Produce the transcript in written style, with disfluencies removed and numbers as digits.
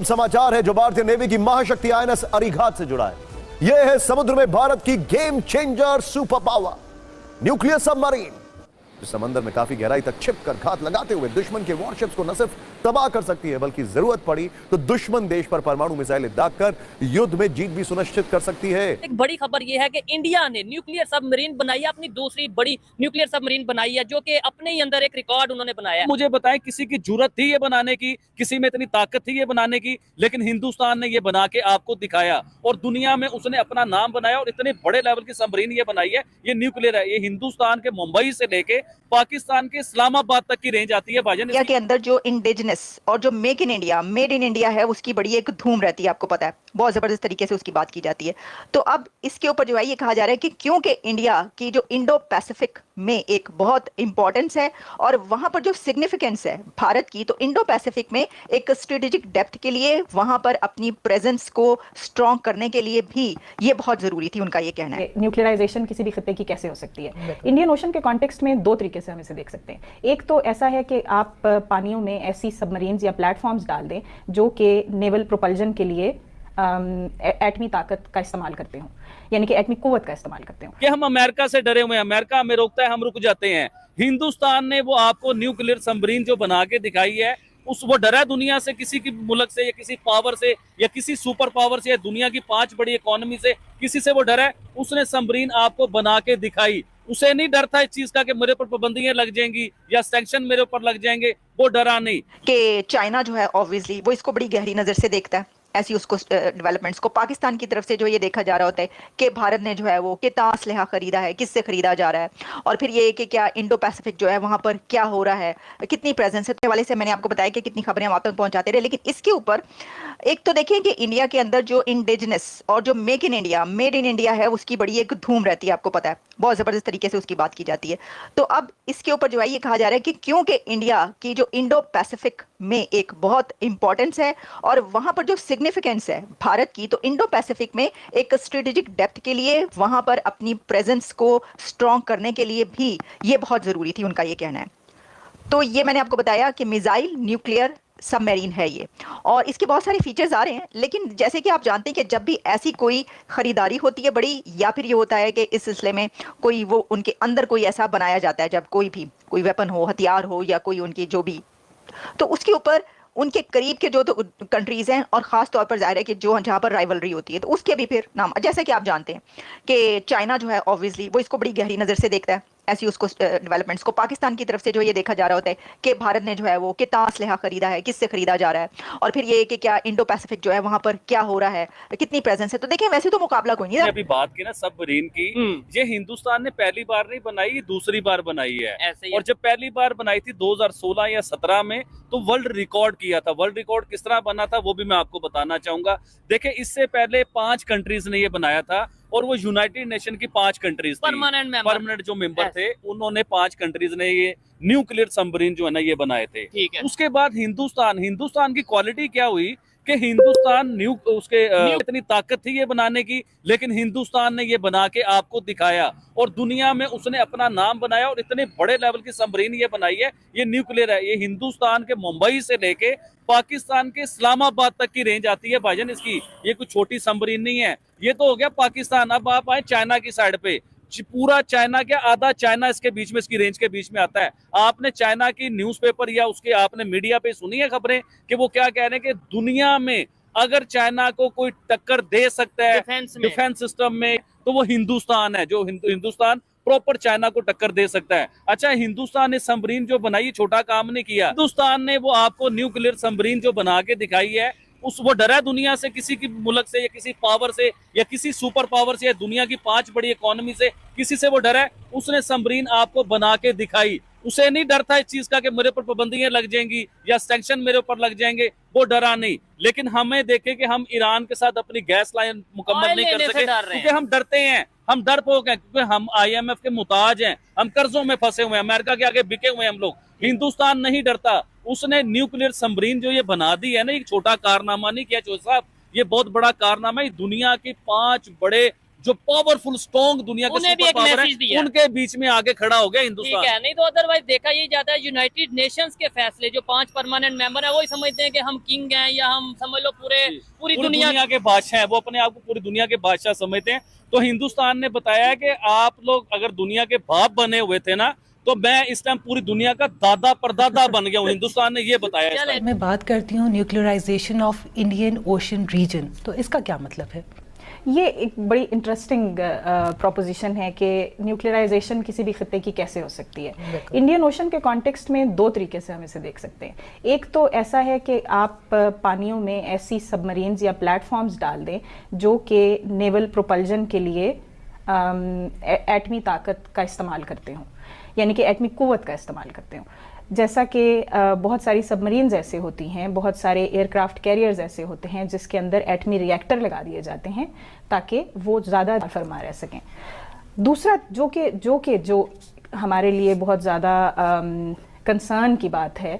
अब समाचार है जो भारतीय नेवी की महाशक्ति आईएनएस अरिघात से जुड़ा है। यह है समुद्र में भारत की game changer super power nuclear submarine, जो समंदर में काफी गहराई तक छिपकर घात लगाते हुए दुश्मन के वॉरशिप्स को न सिर्फ तबाह कर सकती है बल्कि जरूरत पड़ी तो दुश्मन देश पर परमाणु मिसाइलें दागकर युद्ध में जीत भी सुनिश्चित कर सकती है। एक बड़ी खबर यह है कि इंडिया ने न्यूक्लियर सबमरीन बनाई है, अपनी दूसरी बड़ी न्यूक्लियर सबमरीन बनाई है, जो कि अपने ही अंदर एक रिकॉर्ड उन्होंने बनाया है। मुझे बताएं, किसी की जरूरत थी ये बनाने की, किसी में इतनी ताकत थी ये बनाने की, लेकिन हिंदुस्तान ने ये बना के आपको दिखाया और दुनिया में उसने अपना नाम बनाया और इतने बड़े लेवल की सबमरीन ये बनाई है। ये न्यूक्लियर है, ये हिंदुस्तान के मुंबई से लेके पाकिस्तान के इस्लामाबाद तक की रेंज आती है भाईजान। इंडिया के अंदर जो इंडिजिनस और जो make in India, made in India है, उसकी बड़ी एक धूम रहती है, आपको पता है, बहुत जबरदस्त तरीके से उसकी बात की जाती है। तो अब इसके ऊपर जो है ये कहा जा रहा है कि क्योंकि इंडिया की जो इंडो पैसिफिक में एक बहुत इंपॉर्टेंस है और वहां पर जो सिग्निफिकेंस है भारत की, तो इंडो पैसिफिक में एक स्ट्रेटेजिक डेप्थ के लिए वहां पर अपनी प्रेजेंस को स्ट्रॉन्ग करने के लिए भी ये बहुत जरूरी थी, उनका ये कहना है। न्यूक्लियराइजेशन किसी भी खित्ते की कैसे हो सकती है? इंडियन ओशन के कॉन्टेक्स्ट में दो तरीके से हम इसे देख सकते हैं। एक तो ऐसा है कि आप पानियों में ऐसी सबमरीन्स या प्लेटफॉर्म्स डाल दें जो कि नेवल प्रोपल्जन के लिए एटमी ताकत का इस्तेमाल करते हो, यानी कि एटमी कुव्वत का इस्तेमाल करते हो। कि हम अमेरिका से डरे हुए हैं, अमेरिका हमें रोकता है, हम रुक जाते हैं। हिंदुस्तान ने वो आपको न्यूक्लियर सबमरीन जो बना के दिखाई है, वो डरा दुनिया से, किसी की मुल्क से या किसी पावर से या किसी सुपर पावर से या दुनिया की 5 बड़ी इकोनॉमी से, किसी से वो डरा है। उसने सबमरीन आपको बना के दिखाई। उसे नहीं डर था इस चीज का कि मेरे ऊपर पाबंदियां लग जाएंगी या सैंक्शन मेरे ऊपर लग जाएंगे, वो डरा नहीं। कि चाइना जो है ऑब्वियसली वो इसको बड़ी गहरी नजर से देखता है, ऐसी उसको डेवलपमेंट्स को। पाकिस्तान की तरफ से जो ये देखा जा रहा होता है कि भारत ने जो है वो कितना असलहा खरीदा है, किससे खरीदा जा रहा है, और फिर ये कि क्या इंडो पैसिफिक जो है वहां पर क्या हो रहा है, कितनी प्रेजेंस है। वाले से मैंने आपको बताया कि कितनी खबरें हम आप तक पहुंचाते रहे, लेकिन इसके ऊपर एक तो देखिए कि इंडिया के अंदर जो इंडिजिनस और जो make in India, made in India है, उसकी बड़ी एक धूम रहती है, आपको पता है, बहुत जबरदस्त तरीके से उसकी बात की जाती है। तो अब इसके ऊपर जो है ये कहा जा रहा है कि क्योंकि इंडिया की जो इंडो पैसिफिक में एक बहुत इंपॉर्टेंस है और वहां पर जो सिग्निफिकेंस है भारत की, तो इंडो पैसिफिक में एक स्ट्रेटेजिक डेप्थ के लिए वहां पर अपनी प्रेजेंस को स्ट्रॉन्ग करने के लिए भी ये बहुत जरूरी थी, उनका ये कहना है। तो ये मैंने आपको बताया कि मिसाइल न्यूक्लियर सबमरीन है ये, और इसके बहुत सारे फीचर्स आ रहे हैं। लेकिन जैसे कि आप जानते हैं कि जब भी ऐसी कोई खरीदारी होती है बड़ी, या फिर ये होता है कि इस सिलसिले में कोई वो उनके अंदर कोई ऐसा बनाया जाता है, जब कोई वेपन हो, हथियार हो, या कोई उनकी जो भी, तो उसके ऊपर उनके करीब के जो तो कंट्रीज हैं, और खास तौर पर जाहिर है कि जो जहां पर राइवलरी होती है, तो उसके भी फिर नाम, जैसे कि आप जानते हैं कि चाइना जो है ऑब्वियसली वो इसको बड़ी गहरी नजर से देखता है, ऐसी उसको डेवलपमेंट्स को। पाकिस्तान की तरफ से जो ये देखा जा रहा होता है कि भारत ने जो है वो कितना असलहा खरीदा है, किससे खरीदा जा रहा है, और फिर ये कि क्या इंडो पैसिफिक जो है वहां पर क्या हो रहा है, कितनी प्रेजेंस है। तो देखिए वैसे तो मुकाबला कोई नहीं है। अभी बात की ना सबमरीन की, ये हिंदुस्तान ने पहली बार नहीं बनाई, ये दूसरी बार बनाई है। ऐसे ही और जब पहली बार बनाई थी 2016 या 17 में, तो वर्ल्ड रिकॉर्ड किया था। वर्ल्ड रिकॉर्ड किस तरह बना था वो भी मैं आपको बताना चाहूंगा। देखिए, इससे पहले 5 कंट्रीज ने ये बनाया था, और वो यूनाइटेड नेशन की 5 कंट्रीज परमानेंट जो मेंबर थे, उन्होंने 5 कंट्रीज ने ये न्यूक्लियर सबमरीन जो है ना ये बनाए थे। उसके बाद हिंदुस्तान की क्वालिटी क्या हुई कि हिंदुस्तान इतनी ताकत थी ये बनाने की, लेकिन हिंदुस्तान ने ये बना के आपको दिखाया और दुनिया में उसने अपना नाम बनाया और इतने बड़े लेवल की सबमरीन ये बनाई है। ये न्यूक्लियर है, ये हिंदुस्तान के मुंबई से लेके पाकिस्तान के इस्लामाबाद तक की रेंज आती है भाईजान इसकी। ये कोई छोटी सबमरीन नहीं है। ये तो हो गया पाकिस्तान। अब आप आए चाइना की साइड पे, पूरा चाइना क्या, आधा चाइना इसके बीच में, इसकी रेंज के बीच में आता है। आपने चाइना की न्यूज़पेपर या उसके आपने मीडिया पे सुनी है खबरें कि वो क्या कह रहे हैं कि दुनिया में अगर चाइना को कोई टक्कर दे सकता है डिफेंस सिस्टम में, तो वो हिंदुस्तान है, जो हिंदुस्तान प्रॉपर चाइना को टक्कर दे सकता है। अच्छा, हिंदुस्तान ने सबमरीन जो बनाई छोटा काम नहीं किया। हिंदुस्तान ने वो आपको न्यूक्लियर सबमरीन जो बना के दिखाई है, वो डरा दुनिया से, किसी की मुल्क से या किसी पावर से या किसी सुपर पावर से या दुनिया की 5 बड़ी इकोनॉमी से, किसी से वो डरा है। उसने सबमरीन आपको बना के दिखाई। उसे नहीं डर था इस चीज का कि मेरे ऊपर पाबंदियां लग जाएंगी या सैंक्शन मेरे ऊपर लग जाएंगे, वो डरा नहीं। लेकिन हमें देखे कि हम ईरान के साथ अपनी गैस लाइन मुकम्मल नहीं कर सके क्योंकि हम डरते हैं, हम डरपोक हैं, क्योंकि हम IMF के मुताज हैं, हम कर्जों में फंसे हुए हैं, अमेरिका के आगे बिके हुए हैं हम लोग। हिंदुस्तान नहीं डरता। उसने न्यूक्लियर सबमरीन जो ये बना दी है ना, एक छोटा कारनामा नहीं किया चौधरी साहब, ये बहुत बड़ा कारनामा है। दुनिया के 5 बड़े जो पावरफुल स्ट्रॉन्ग दुनिया के उन्हें भी एक सुपर पावर मैसेज दिया। है, उनके बीच में आगे खड़ा हो गया ठीक हिंदुस्तान। है, नहीं तो अदरवाइज देखा ये जाता है यूनाइटेड नेशंस के फैसले, जो 5 परमानेंट मेंबर है वही समझते हैं कि हम किंग हैं, या हम समझ लो पूरी दुनिया के बादशाह हैं, वो अपने आप को पूरी दुनिया के बादशाह समझते हैं। तो हिंदुस्तान ने बताया है कि आप लोग अगर दुनिया के बाप बने हुए थे ना, तो मैं इस टाइम पूरी दुनिया का दादा परदादा बन गया हूँ। हिंदुस्तान ने ये बताया इस टाइम। मैं बात करती हूँ nuclearisation of Indian Ocean region, तो इसका क्या मतलब है? ये एक बड़ी इंटरेस्टिंग प्रोपोजिशन है कि न्यूक्लियराइजेशन किसी भी खित्ते की कैसे हो सकती है। इंडियन ओशन के कॉन्टेक्स्ट में दो तरीके से हम इसे देख सकते हैं। एक तो ऐसा है कि आप पानियों में ऐसी सबमरीन्स या प्लेटफॉर्म्स डाल दें जो कि नेवल प्रोपल्जन के लिए एटमी ताकत का इस्तेमाल करते हों, यानी कि एटमी कुव्वत का इस्तेमाल करते हों। जैसा कि बहुत सारी सबमरीन्स ऐसे होती हैं, बहुत सारे एयरक्राफ्ट कैरियर्स ऐसे होते हैं जिसके अंदर एटमी रिएक्टर लगा दिए जाते हैं ताकि वो ज़्यादा फरमा रह सकें। दूसरा जो हमारे लिए बहुत ज़्यादा कंसर्न की बात है